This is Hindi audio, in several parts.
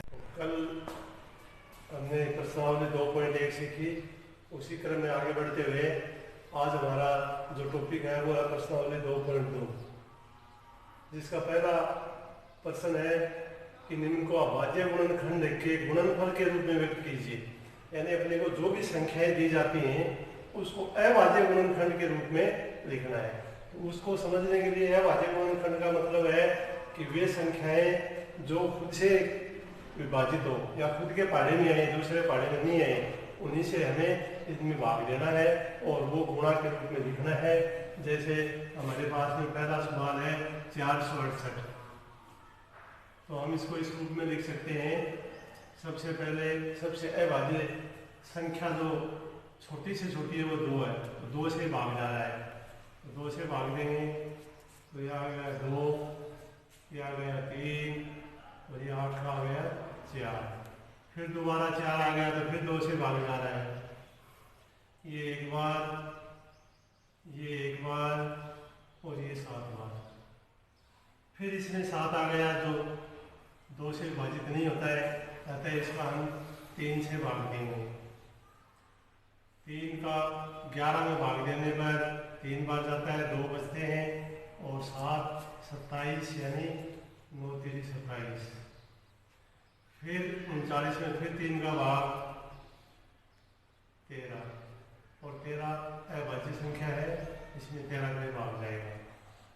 कल हमने प्रश्नावली 2.1 सीखी, उसी क्रम में आगे बढ़ते हुए आज हमारा जो टॉपिक है वो है प्रश्नावली 2.2, जिसका पहला प्रश्न है कि निम्न को अभाज्य गुणनखंड के गुणनफल के रूप में व्यक्त कीजिए। यानी अपने को जो भी संख्याएं दी जाती हैं उसको अभाज्य गुणनखंड के रूप में लिखना है। तो उसको समझने के लिए अभाज्य गुणनखंड का मतलब है कि वे संख्याएं जो खुद से विभाजित हो या खुद के पहाड़े में आए, दूसरे पहाड़े में नहीं आए, उन्हीं से हमें इसमें भाग देना है और वो गुणा के रूप में लिखना है। जैसे हमारे पास में पहला सवाल है 468, तो हम इसको इस रूप में लिख सकते हैं। सबसे पहले सबसे अभाज्य संख्या जो छोटी से छोटी है वो 2 है, तो 2 से भाग जा रहा है, तो 2 से भाग देंगे तो यह आ गया 2, यह आ गया 3 और ये 8 का आ गया 4। फिर दोबारा 4 आ गया तो फिर 2 से भाग जा रहा है, ये एक बार, ये एक बार और ये 7 बार। फिर इसमें 7 आ गया जो 2 से विभाजित नहीं होता है, अतः इसका हम 3 से भाग देंगे। 3 का 11 में भाग देने पर 3 बार जाता है, 2 बचते हैं और 7 27 यानी 9 3 27। फिर 39 में फिर 3 का भाग 13 और 13 अभाज्य संख्या है, इसमें 13 का भाग जाएगा।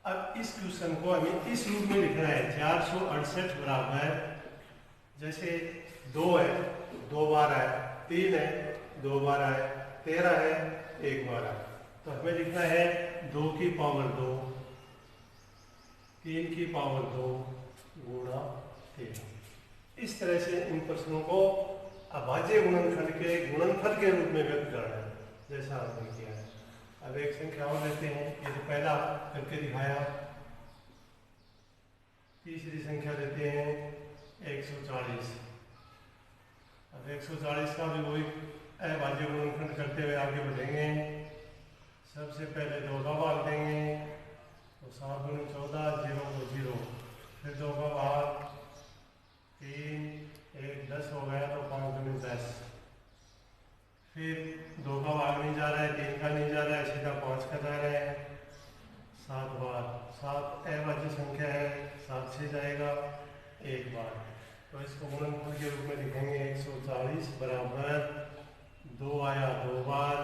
अब इस क्वेश्चन को हमें इस रूप में लिखना है। 468 बराबर, जैसे 2 है 2 बार है, 3 है 2 बार है, 13 है 1 बार है, तो हमें लिखना है 2 की पावर 2, 3 की पावर 2 गुणा 13। इस तरह से इन प्रश्नों को अभाज्य गुणनखंड के गुणनफल के रूप में व्यक्त करना है, जैसा हमने किया है। अब एक संख्या और लेते हैं, ये तो पहला करके दिखाया। तीसरी संख्या लेते हैं 140। अब 140 का भी वही अभाज्य गुणनखंड करते हुए आगे बढ़ेंगे। सबसे पहले 2 का भाग देंगे तो 7 दूनी 14, 0 को 0, फिर 2 का भाग 3, 1 10 हो गया तो 5 दूनी 10। फिर 2 का भाग नहीं जा रहा है, 3 का नहीं जा रहा है, सीधा 5 का जा रहा है। 7 बार, 7 अभाज्य संख्या है, 7 से जाएगा 1 बार, तो इसको गुणनफल के रूप में लिखेंगे। 140 बराबर 2 आया 2 बार,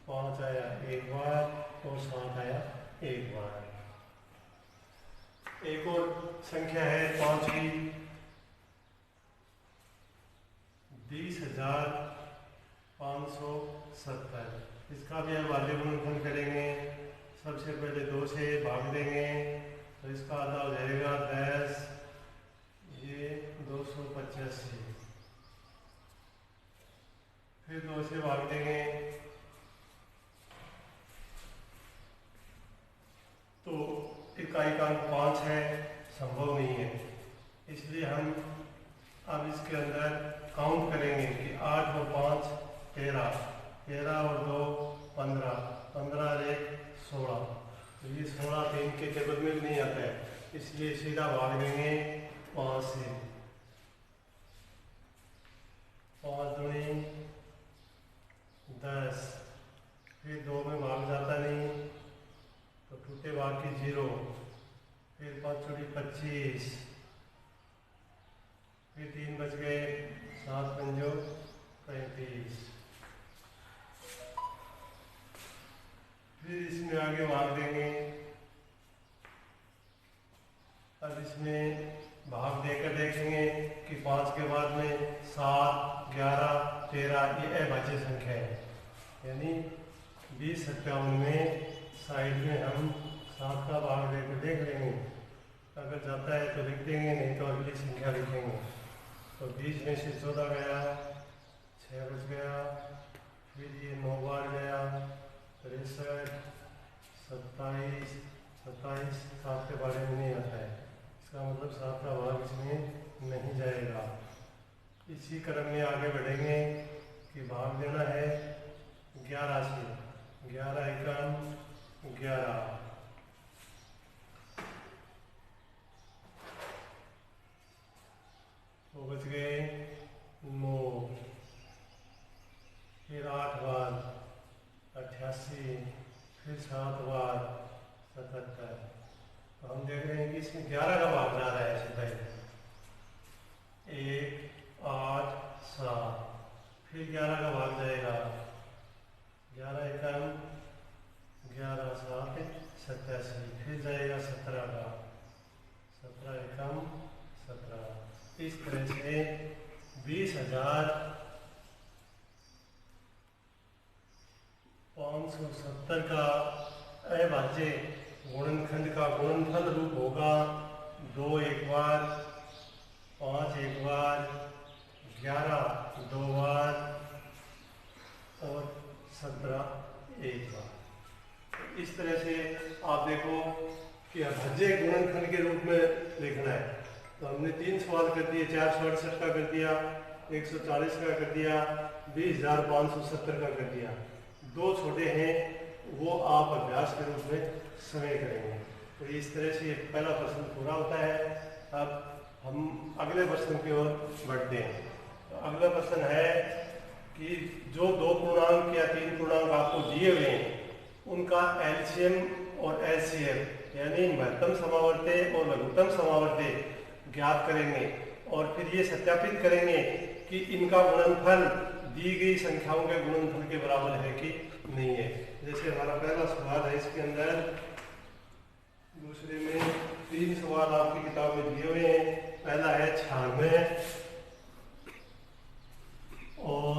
5 आया 1 बार और 7 आया 1 बार। एक और संख्या है 5वीं, 20,570। इसका भी हम अभाज्य गुणनफल करेंगे। सबसे पहले 2 से भाग देंगे तो इसका आधा हो जाएगा 10, ये 285। फिर 2 से भाग देंगे तो इकाई का अंक 5 है, संभव नहीं है, इसलिए हम अब इसके अंदर काउंट करेंगे कि 8 और 5 13, 13 और 2 15, 15 और 1 16, तो ये 16 3 के टेबल में भी नहीं आता है, इसलिए सीधा भाग देंगे 5 से। 5 दूनी 10, फिर 2 में भाग जाता नहीं तो टूटे भाग की 0, फिर 5 चौड़ी 25, फिर 3 बच गए, 7 पंजो 35। फिर इसमें आगे भाग देंगे। अब इसमें भाग देकर देखेंगे कि 5 के बाद में 7, 11, 13 ये अभाज्य संख्या है, यानी 2057 में साइड में हम 7 का भाग देकर देख लेंगे, अगर जाता है तो लिख देंगे, नहीं तो अगली संख्या लिखेंगे। तो 20 में से 14 गया, 6 बच गया, फिर ये 9 बार गया, 63, 27, 27 7 के बारे में नहीं आता है, इसका मतलब 7 का भाग इसमें नहीं जाएगा। इसी क्रम में आगे बढ़ेंगे कि भाग देना है 11 से, 11 एकम 11, तो बच गए 88, फिर 7 बार 77। तो हम देख रहे हैं कि इसमें 11 का भाग जा रहा है ऐसे पहले 1, 8, 7, फिर 11 का भाग जाएगा 11 एकम 11, 7, 87, फिर जाएगा 17 का 17 एकम 17। इस तरह से 20,570 का अभाज्य गुणनखंड का गुणनफल रूप होगा 2 एक बार, 5 एक बार, 11 2 बार और 17 एक बार। इस तरह से आप देखो कि अभाज्य गुणनखंड के रूप में लिखना है। तो हमने 3 सवाल कर दिए, 468 का कर दिया, 140 का कर दिया, 20,570 का कर दिया। 2 छोटे हैं वो आप अभ्यास के रूप में समय करेंगे। तो इस तरह से पहला प्रश्न पूरा होता है। अब हम अगले प्रश्न की ओर बढ़ते हैं। तो अगला प्रश्न है कि जो 2 पूर्णांक या 3 पूर्णांक आपको दिए हुए हैं उनका एलसीएम और एचसीएफ यानी महत्तम समावर्ती और लघुत्तम समावर्ती ज्ञात करेंगे और फिर ये सत्यापित करेंगे कि इनका गुणनफल दी गई संख्याओं के गुणनफल के बराबर है कि नहीं है। जैसे हमारा पहला सवाल है, इसके अंदर दूसरे में 3 सवाल आपकी किताब में दिए हुए हैं। पहला है 96 और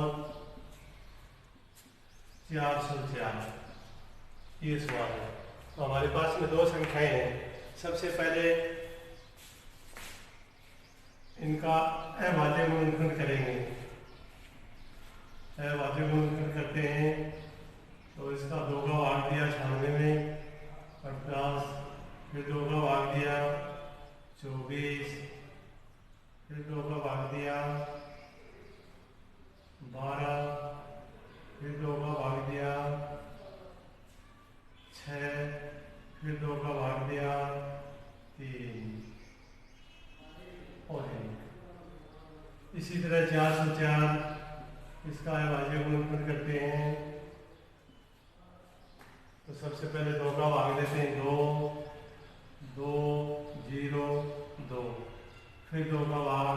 404, ये सवाल है। तो हमारे पास में 2 संख्याएं हैं। सबसे पहले इनका अभाज्य गुणनखंड करेंगे। अभाज्य गुणनखंड करते हैं तो इसका 2 का भाग दिया 96 में 50, फिर 2 का भाग दिया 24, फिर 2 का भाग दिया 12, फिर 2 का भाग दिया 6, फिर 2 का भाग दिया 3 और 1। इसी तरह 404 इसका अभाज्य गुणनखंड करते हैं। तो सबसे पहले 2 का भाग देते हैं 2, 2, 0, 2, फिर 2 का भाग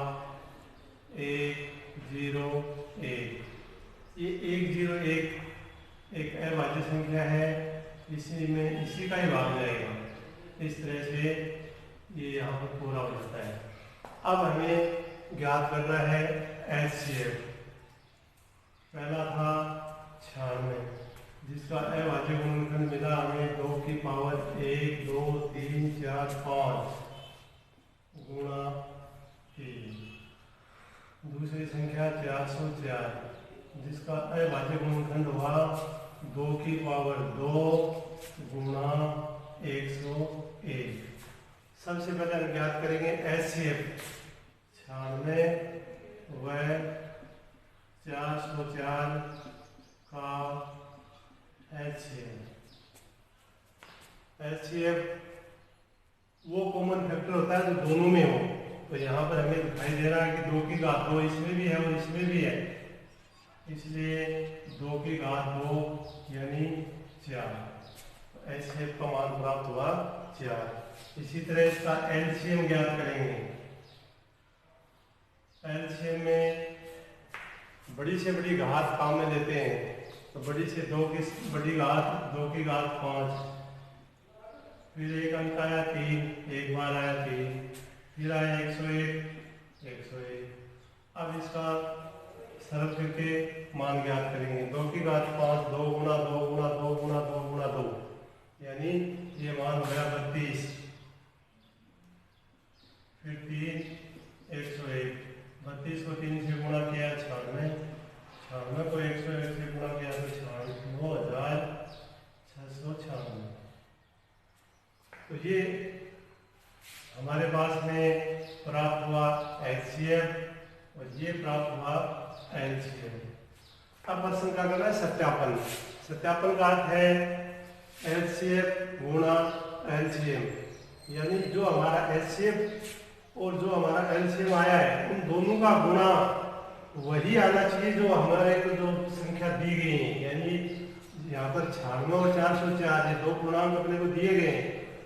1, 0, 1। ये 1, 0, 1 एक अभाज्य संख्या है, इसी का ही भाग जाएगा। इस तरह से ये यहाँ पर पूरा हो जाता है। अब हमें ज्ञात करना है एचसीएफ। पहला था 96 जिसका अभाज्य गुणनखंड मिला हमें 2 की पावर 1, 2, 3, 4, 5 गुणा 3। दूसरी संख्या 404 जिसका अभाज्य गुणनखंड हुआ 2 की पावर 2 गुणा 101। सबसे पहले हम ज्ञात करेंगे एचसीएफ 96 व 404 का एचसीएफ वो कॉमन फैक्टर होता है जो दोनों में हो। तो यहाँ पर हमें दिखाई दे रहा है कि 2 की घात 2 इसमें भी है और इसमें भी है, इसलिए 2 की घात 2 यानी 4। तो एचसीएफ का मान प्राप्त हुआ 4। इसी तरह इसका एलसीएम ज्ञात करेंगे। एलसीएम में बड़ी से बड़ी घात काम में लेते हैं। तो बड़ी से 2 की बड़ी घात 2 की घात 5, फिर एक अंक आया 3, एक बार आया 3, फिर आया 101, 101। अब इसका सरल करके मान ज्ञात करेंगे। 2 की घात 5 2 गुणा 2 गुणा 2 गुणा 2 गुणा 2 यानी ये मान हो गया 32। फिर 3 101, 32 को 3 से गुणा किया 96, 96 को 101 से गुणा किया तो 96,696। तो ये हमारे पास में प्राप्त हुआ एचसीएफ और ये प्राप्त हुआ एलसीएम। अब प्रश्न का करना है सत्यापन। सत्यापन का अर्थ है एलसीएफ गुणा एलसीएम, यानी जो हमारा एचसीएफ और जो हमारा एलसीएम आया है उन दोनों का गुणा वही आना चाहिए जो हमारे को जो संख्या दी गई है। यानी यहाँ पर 96 और 404 ये दो पूर्णांक अपने को दिए गए हैं,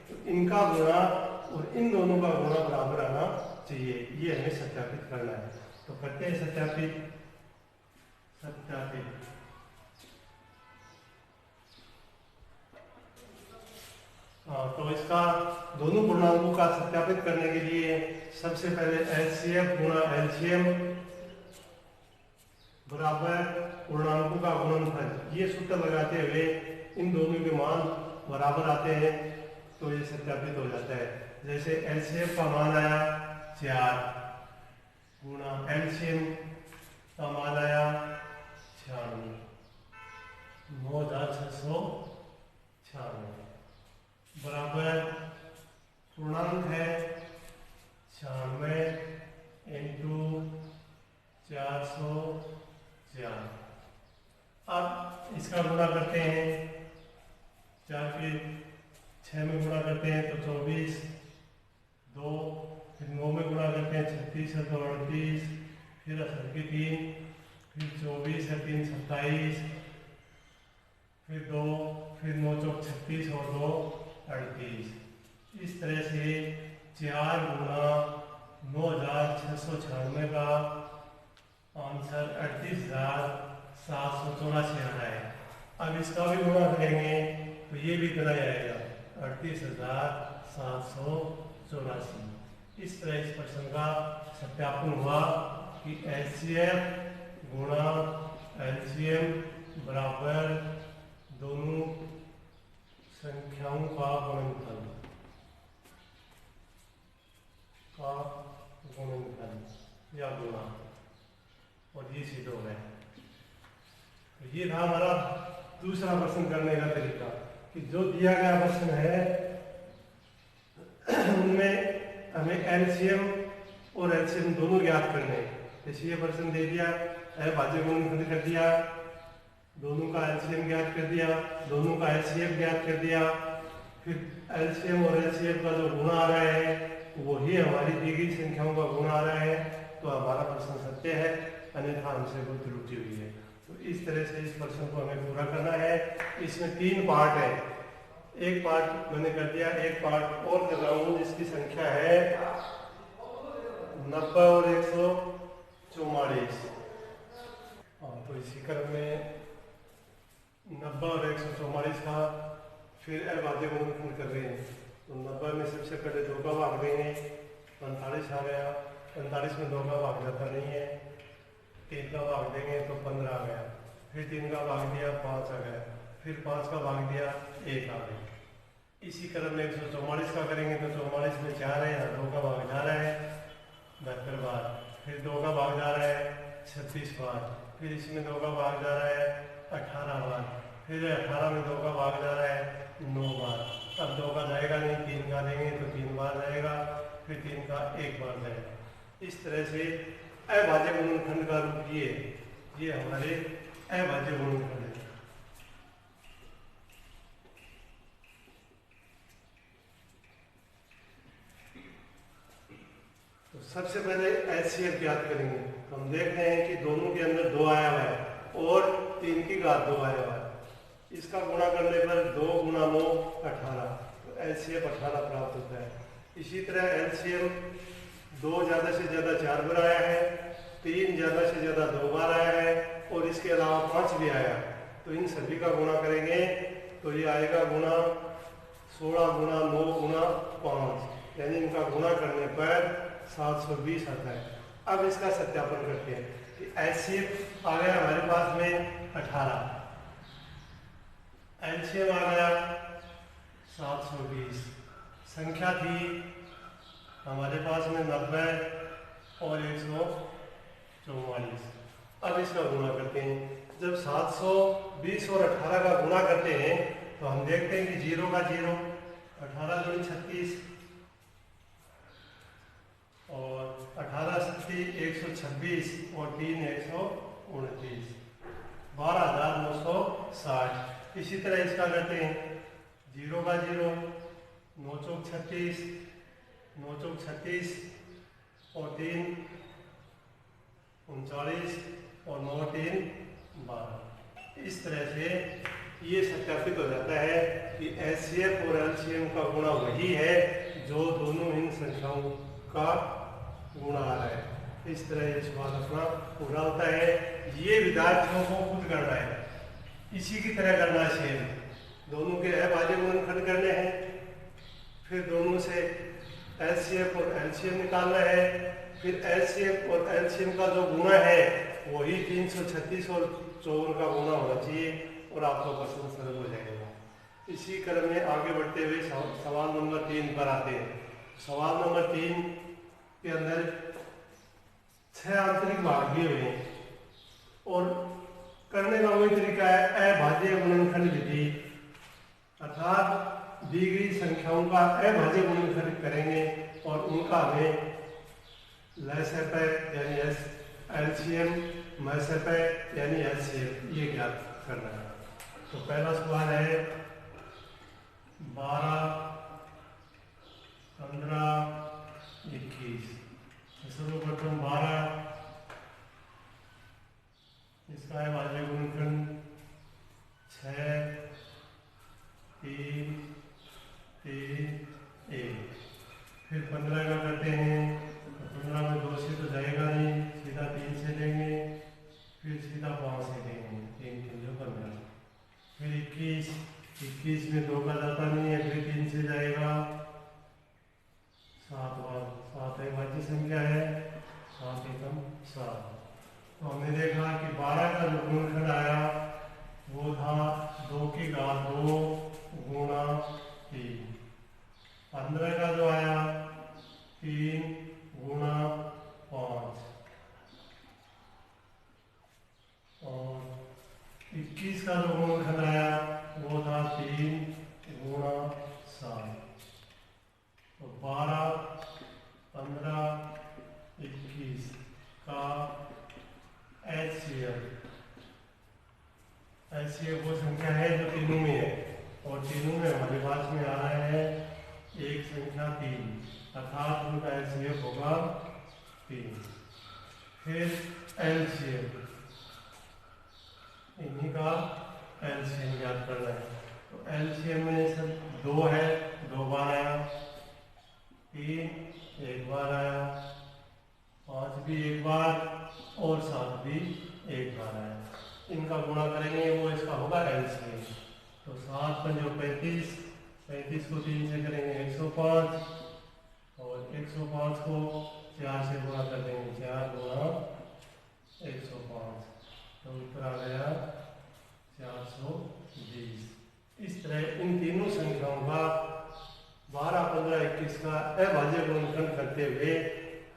तो इनका गुणा और इन दोनों का गुणा बराबर आना चाहिए, ये हमें सत्यापित करना है। तो करते हैं सत्यापित। तो इसका दोनों पूर्णांकों का सत्यापित करने के लिए सबसे पहले एलसीएफ गुणा एलसीएम बराबर पूर्णांकों का गुणनफल, ये सूत्र लगाते हुए इन दोनों के मान बराबर आते हैं तो ये सत्यापित हो जाता है। जैसे एलसीएफ का मान आया 4 गुणा एलसीएम का मान आया 96, 9696 बराबर पूर्णांक है 96 इंटू 404। अब इसका गुणा करते हैं, 4 के 6 में गुणा करते हैं तो 24, 2 फिर 9 में गुणा करते हैं 36 है तो 38, फिर असर के 3, फिर 24 है 3 27, फिर 2, फिर 9 चौक 36 और 2 38। इस तरह से 4 गुणा 9696 का आंसर 38,784 आता है। अब इसका भी गुणा करेंगे तो ये भी इतना आएगा 38,784। इस तरह इस प्रश्न का सत्यापन हुआ कि एचसीएफ गुणा एलसीएम बराबर दोनों संख्याओं का गुणनफल या गुणा, और ये सिद्ध हो गया। तो ये था हमारा दूसरा प्रश्न करने का तरीका कि जो दिया गया प्रश्न है उनमें हमें एलसीएम और एलसीएम दोनों ज्ञात करने हैं। जैसे ये प्रश्न दे दिया, भाज्य गुणनफल कर दिया, दोनों का एलसीएम ज्ञात कर दिया, दोनों का एलसीएम ज्ञात कर दिया, फिर एलसीएम और एलसीएम का जो गुणा आ रहा है वही हमारी दी गई संख्याओं का गुणा आ रहा है, तो हमारा प्रश्न सत्य है, अन्यथा हमसे कोई त्रुटि हुई है। तो इस तरह से इस प्रश्न को हमें पूरा करना है। इसमें 3 पार्ट है, एक पार्ट मैंने कर दिया, एक पार्ट और कर रहा हूँ जिसकी संख्या है 90 और 144। तो इसी क्रम में 90 और 144 का फिर अभाज्य गुणनफल कर रहे हैं। तो 90 में सबसे पहले 2 का भाग देंगे, 45 आ गया, 45 में 2 का भाग जाता नहीं है, 3 का भाग देंगे तो 15 आ गया, फिर 3 का भाग दिया 5 आ गया, फिर 5 का भाग दिया 1 आ गया। इसी क्रम में 144 का करेंगे तो 44 में 4 है, यहाँ 2 का भाग जा रहा है 72 बार, फिर 2 का भाग जा रहा है 36 बार, फिर इसमें 2 का भाग जा रहा है 18 बार, फिर 18 में 2 का भाग जा रहा है 9 बार। अब 2 का जाएगा नहीं, 3 का देंगे तो 3 बार जाएगा, फिर 3 का 1 बार जाएगा। इस तरह से अभाज्य गुणनखंड का रूप ये हमारे अभाज्य गुणनखंड है। तो सबसे पहले एचसीएफ ज्ञात करेंगे। तो हम देख रहे हैं कि दोनों के अंदर 2 आया हुआ है और 3 की घात 2 आया हुआ है। इसका गुणा करने पर 2 गुणा 9 18, तो एलसीएम 18 प्राप्त होता है। इसी तरह एलसीएम 2 ज़्यादा से ज़्यादा 4 बार आया है, 3 ज़्यादा से ज़्यादा 2 बार आया है और इसके अलावा 5 भी आया। तो इन सभी का गुणा करेंगे तो ये आएगा गुणा 16 गुणा 9 गुणा 5, यानी इनका गुणा करने पर 720 आता है। अब इसका सत्यापन करते हैं कि एचसीएफ आ गया हमारे पास में 18, एलसीएम आ गया 720, संख्या थी हमारे पास में 90 और 144। अब इसका गुणा करते हैं। जब 720 और 18 का गुणा करते हैं तो हम देखते हैं कि 0 का 0, 18 दूनी 36 और 18 सत्ती 126 और 3 129, 12,960। इसी तरह इसका करते हैं 0 का 0, 9 चौक 36, 9 चौक 36 और 3 39 और 9 3 12। इस तरह से ये सत्यापित हो जाता है कि HCF और LCM का गुणा वही है जो दोनों इन संख्याओं का गुणा आ रहा है। इस तरह ये सवाल अपना पूरा होता है। ये विद्यार्थियों को खुद करना है, इसी की तरह करना है सेम। दोनों के अभाज्य गुणनखंड करने हैं, फिर दोनों से HCF और LCM निकालना है, फिर HCF और LCM का जो गुणा है वही 336 और 54 का गुणा होना चाहिए और आपका प्रश्न सरल हो जाएगा। इसी क्रम में आगे बढ़ते हुए सवाल नंबर 3 पर आते हैं। सवाल नंबर 3 के अंदर 6 आंतरिक भाग दिए हुए हैं और करने का वही तरीका है अभाज्य गुणनखंड विधि, अर्थात दी गई संख्याओं का अभाज्य गुणनखंड करेंगे और उनका हमें लसपय यानी LCM, मसपय यानी HCF ये ज्ञात करना है। तो पहला सवाल है 12, 15, 21। सर्वप्रथम 12, इसका है अभाज्य गुणनखंड 6, 3, 3, 1। फिर 15 का करते हैं, 15 में 2 से तो जाएगा नहीं, सीधा 3 से लेंगे, फिर सीधा 5 से लेंगे, 3 3 15। फिर 21 में 2 का जाता नहीं है, फिर 3 से जाएगा, 7 एक भाज्य संख्या है, 7 एकम 7। तो हमने देखा कि 12 का जो गुणनखंड आया वो था 2 की घात 2 गुणा 3। 15 का जो आया 3 गुणा 5 और 21 का जो गुणनखंड आया वो था 3 गुणा 7। तो 12, 15, 21 का HCF वो संख्या है जो तीनों में है और तीनों में हमारे पास में आ रहा है एक संख्या 3, अर्थात उनका HCF होगा 3। फिर LCM, इन्हीं का LCM ज्ञात करना है। तो LCM में सब 2 है, 2 बार आया, 3 एक बार आया, 5 भी एक बार और 7 भी एक बार आया। इनका गुणा करेंगे वो इसका होगा LCM। तो 7 पंजो 35, 35 को 3 से करेंगे 105 और 105 को 4 से गुणा कर देंगे, 4 गुणा 105, तो उत्तर आ गया 420। इस तरह इन तीनों संख्याओं का 12, 15, 21 का अभाज्य गुणनखंड करते हुए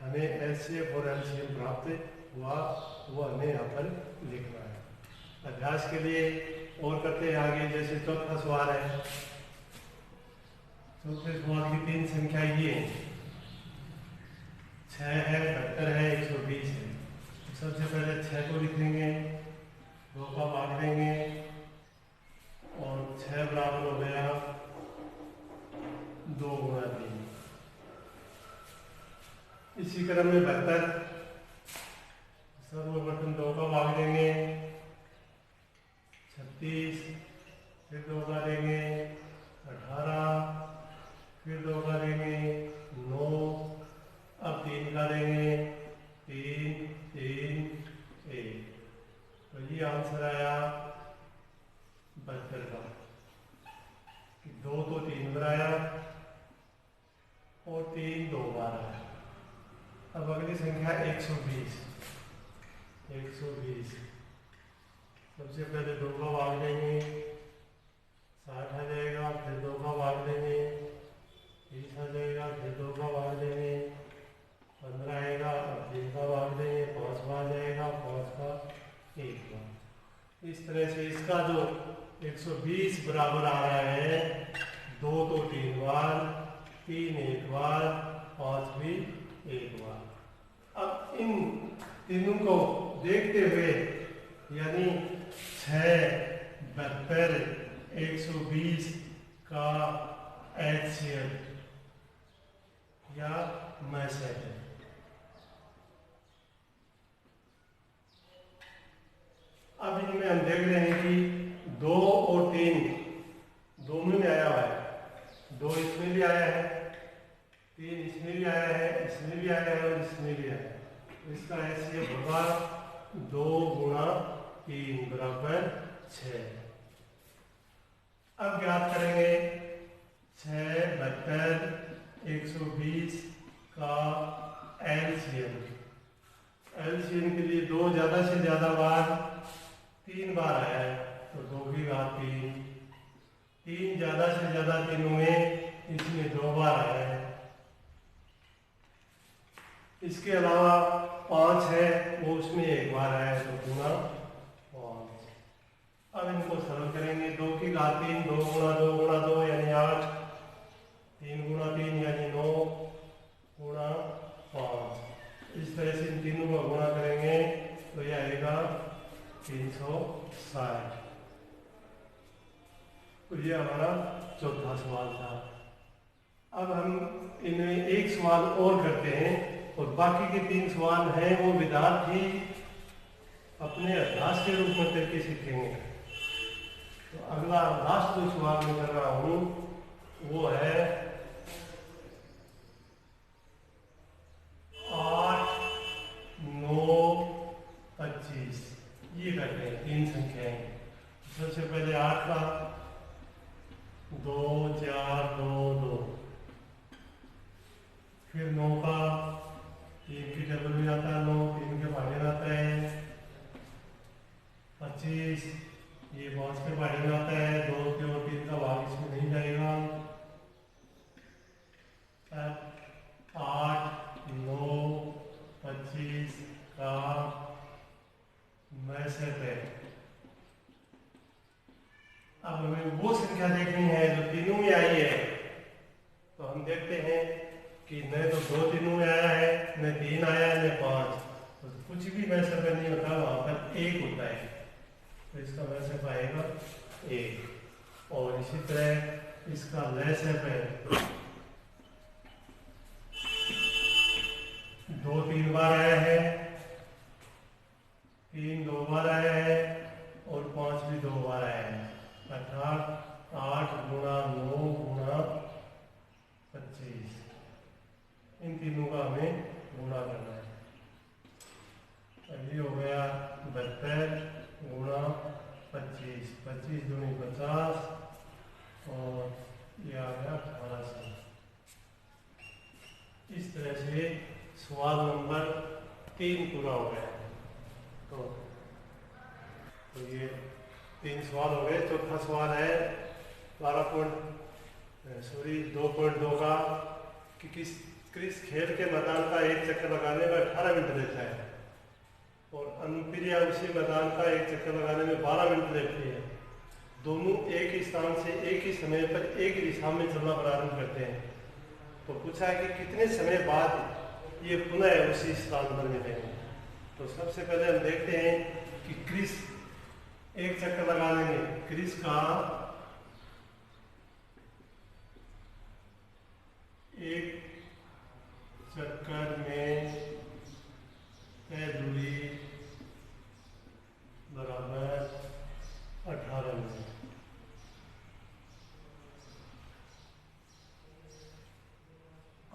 हमें HCF और LCM प्राप्त हुआ, वो हमें यहाँ पर लिखना है। अभ्यास के लिए और करते हैं आगे। जैसे चौथा सवाल है, चौथे सवाल की 3 संख्या ये है, 6 है, 72 है, 120 है। तो सबसे पहले 6 को लिख लेंगे, 2 का भाग देंगे और 6 बराबर हो गया 2 गुणा 3। इसी क्रम में 72, सर्वप्रथम 2 का भाग देंगे, 36, फिर 2 का देंगे 18, फिर 2 का देंगे 9, अब 3 का देंगे 3, 3, 1। तो ये आंसर आया 72 का। 2 तो 3 बार आया और 3 2 बार आया। अब अगली संख्या 120। 120 सबसे पहले 2 का भाग देंगे, 60 आ जाएगा, फिर 2 का भाग देंगे, 30 आ जाएगा, फिर 2 का भाग देंगे, 15 आएगा, 3 का भाग देंगे, 5 का आ जाएगा, 5 का 1 का। इस तरह से इसका जो 120 बराबर आ रहा है 2 तो 3 बार, 3 एक बार, 5 भी एक बार। अब इन तीनों को देखते हुए यानी 6, 72, 120 का HCF या MSF है। अब इनमें हम देख रहे हैं कि 2 और 3 दोनों में आया हुआ है, 2 इसमें भी आया है, 3 इसमें भी आया है, इसमें भी आया है और इसमें भी आया है। इसका HCF होगा 2 गुणा 3 बराबर 6। अब ज्ञात करेंगे 6, 72, 120 का LCM। LCM के लिए 2 ज़्यादा से ज़्यादा बार 3 बार आया है, तो 2 की घात 3, 3 ज़्यादा से ज़्यादा तीनों में इसमें 2 बार आया है। इसके अलावा 5 है, वो उसमें 1 बार आया है, तो गुणा 5। अब इनको सरल करेंगे, 2 की घात 3, 2 गुणा 2 गुणा 2 यानी 8, 3 गुणा 3 यानी 9 गुणा 5। इस तरह से इन तीनों का गुणा करेंगे तो यह आएगा 360। तो ये हमारा चौथा सवाल था। अब हम इनमें एक सवाल और करते हैं और बाकी के 3 सवाल हैं वो विद्यार्थी अपने अभ्यास के रूप में करके सीखेंगे। तो अगला लास्ट जो सवाल मैं कर रहा हूँ वो है 8, 9, 25। ये करते हैं 3 संख्याएं। सबसे पहले 8 का 2, 4, 2, 2, फिर 9 का 3 की टेबल में आता है, 9 3 के भागे में आता है, 25 ये 5 के भागे में आता है, 2 के और 3 का भाग इसमें नहीं जाएगा। 8, 9, 25 का मैसेज है। अब हमें वो संख्या देखनी है जो तीनों में आई है। तो हम देखते हैं कि न तो 2 तीनों में आया है, न 3 आया है, न 5। तो कुछ भी मैसेज नहीं होता, वहां पर 1 होता है, तो इसका मैसेज आएगा 1। और इसी तरह इसका लैसेप है 2 3 बार आया है, 3 2 बार आया है और 5 भी 2 बार आया है, अर्थात 8 गुणा 9 गुणा 25। इन तीनों का हमें गुणा करना है। ये हो गया 72 गुणा 25, 25 दूनी 50 और ये आ गया 1800। इस तरह से सवाल नंबर 3 पूरा हो गया। तो ये 3 सवाल हो गए। चौथा सवाल है 2.2 का कि किस खेल के मैदान का एक चक्कर लगाने में 18 मिनट लेता है और अनुप्रिया उसी मैदान का एक चक्कर लगाने में 12 मिनट लेती है। दोनों एक ही स्थान से एक ही समय पर एक ही दिशा में चलना प्रारंभ करते हैं। तो पूछा है कि कितने समय बाद ये पुनः उसी स्थान पर मिलेंगे। तो सबसे पहले हम देखते हैं कि क्रिस एक चक्कर लगाने में क्रिस का एक चक्कर में तय दूरी बराबर 18 मिनट।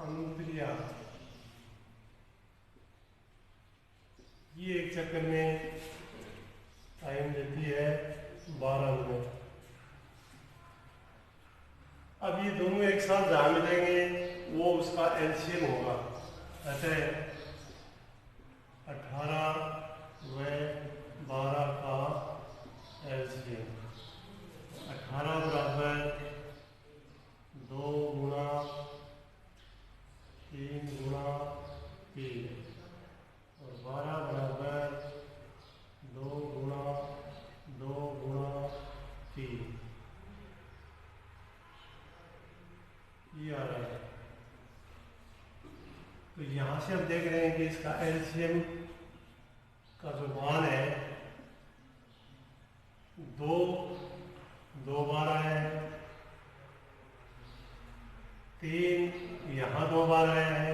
अनुप्रिया ये एक चक्कर में टाइम देती है 12 मिनट। अब ये दोनों एक साथ जहाँ मिलेंगे वो उसका एलसीएम होगा। अतः 18 व 12 का एलसीएम 18 बराबर 2 गुणा 3 गुणा 3 और 12 बराबर 2 गुणा 3 ये आ रहा है। तो यहाँ से हम देख रहे हैं कि इसका एलसीएम का जो मान है 2 बार आया है, 3 यहाँ 2 बार आया है,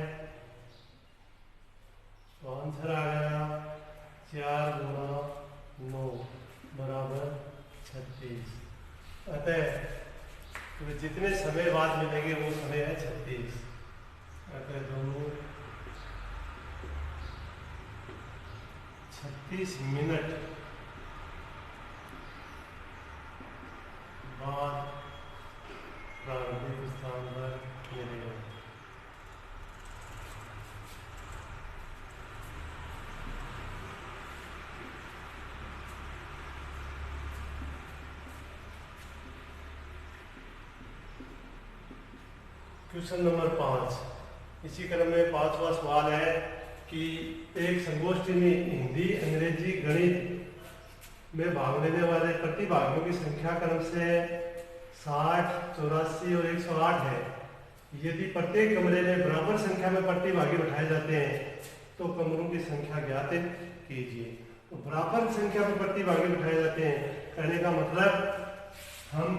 तो आंसर आ गया 4 गुणा 9 बराबर 36। है तो जितने समय बाद मिलेंगे वो समय है 36। अगर दोनों 36 मिनट बाद प्रारंभिक स्थान पर मिलेगा। Question number 5। इसी क्रम में 5वां सवाल है कि एक संगोष्ठी में हिंदी, अंग्रेजी, गणित में भाग लेने वाले प्रतिभागियों की संख्या क्रम से 60, 84 और 108 है। यदि प्रत्येक कमरे में बराबर संख्या में प्रतिभागी बैठाए जाते हैं तो कमरों की संख्या ज्ञात कीजिए। तो बराबर संख्या में प्रतिभागी बैठाए जाते हैं कहने का मतलब हम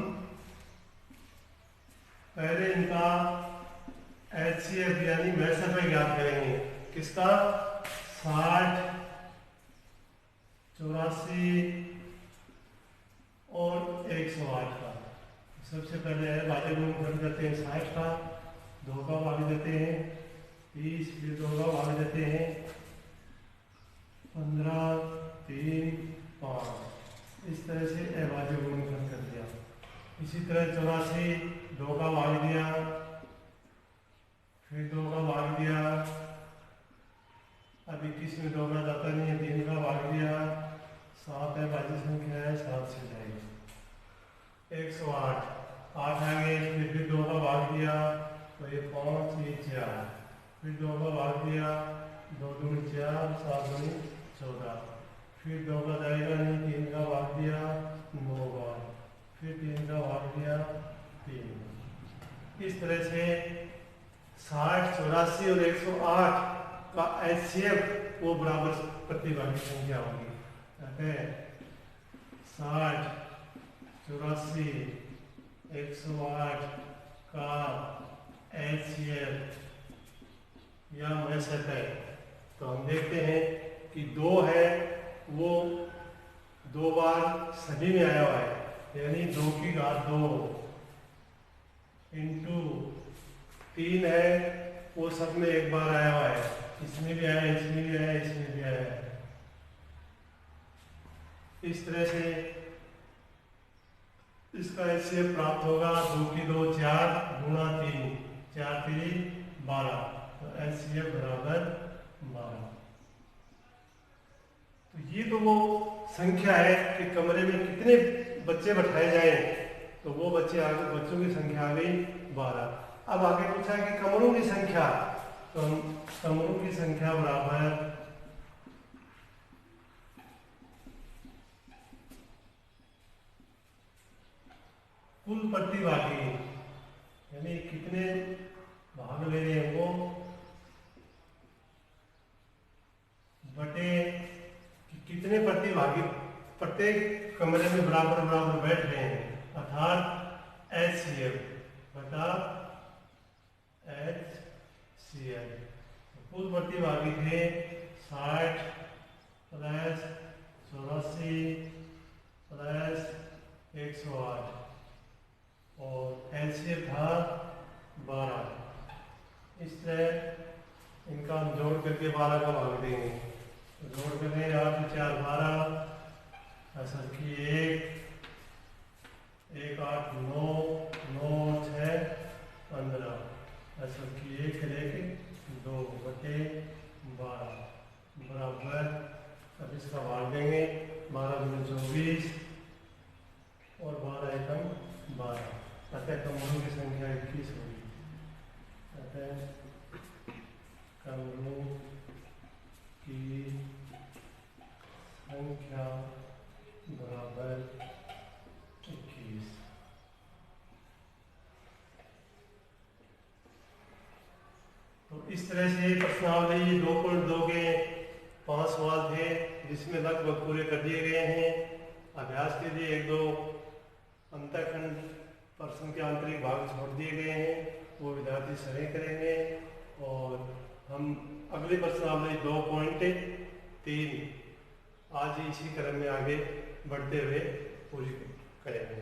पहले इनका HCF यानी मैसफ ज्ञात करेंगे। किसका? 60, 84 और 108 का। सबसे पहले है भाज्य गुणनखंड करते हैं 60 का, 2 का भाग देते हैं 30, फिर 2 का भाग देते हैं 15, 3, 5। इस तरह से अभाज्य गुणनखंड कर दिया। इसी तरह 84, 2 का भाग दिया, फिर 2 का भाग दिया, अब 21 में 2 का जाता नहीं है, 3 का भाग दिया, 7 है भाज्य संख्या है, 7 से जाएगी। 108, 8 आगे, फिर 2 का भाग दिया तो ये 5, ये 4, फिर 2 का भाग दिया, 2 दूनी 4, 7 दूनी 14, फिर 2 का जाएगा नहीं, 3 का भाग दिया 9 बार, फिर 3 का भाग दिया 3। इस तरह से 60, 84 और 108 का HCF वो बराबर प्रतिभागी संख्या होगी। 60, 84, 108 का HCF या मैसफ है। तो हम देखते हैं कि 2 है वो 2 बार सभी में आया हुआ है, यानी 2 की घात 2 इंटू 3 है वो सब में 1 बार आया हुआ है, इसमें भी आया, इसमें भी आया, इसमें भी आया है। इस तरह से इसका HCF प्राप्त होगा 2 की 2 4 गुणा 3, 4 3 12, तो HCF बराबर 12। तो ये तो वो संख्या है कि कमरे में कितने बच्चे बैठाए जाए, तो वो बच्चों की संख्या आ गई 12। अब आगे पूछा है कि कमरों की संख्या, तो हम कमरों की संख्या बराबर कुल प्रतिभागी यानी कितने भाग ले रहे हैं वो बटे कितने प्रतिभागी प्रत्येक कमरे में बराबर बराबर बैठ रहे हैं, अर्थात HCF बटा HCF। कुल प्रतिभागी थे 60 प्लस 84 प्लस 108 और HCF था 12। इस तरह इनका हम जोड़ करके 12 का भाग देंगे। तो जोड़ करें 8 4 12, असल की 1 8 9 9 6 15, असल की 1 लेके 2 बटे 12 बराबर। अब इसका भाग देंगे 12 गुणे 24 और 12 एकम 12, अतः कमरों की संख्या 21 होगी। अतः कमरों की संख्या बराबर 21। तो इस तरह से प्रश्नावली 2.2 के 5 सवाल थे जिसमें लगभग पूरे कर दिए गए हैं। अभ्यास के लिए 1-2 अंतःखंड प्रश्न के आंतरिक भाग छोड़ दिए गए हैं, वो विद्यार्थी सही करेंगे और हम अगली प्रश्नावली 2.3 आज इसी क्रम में आगे बढ़ते हुए पूरी करेंगे।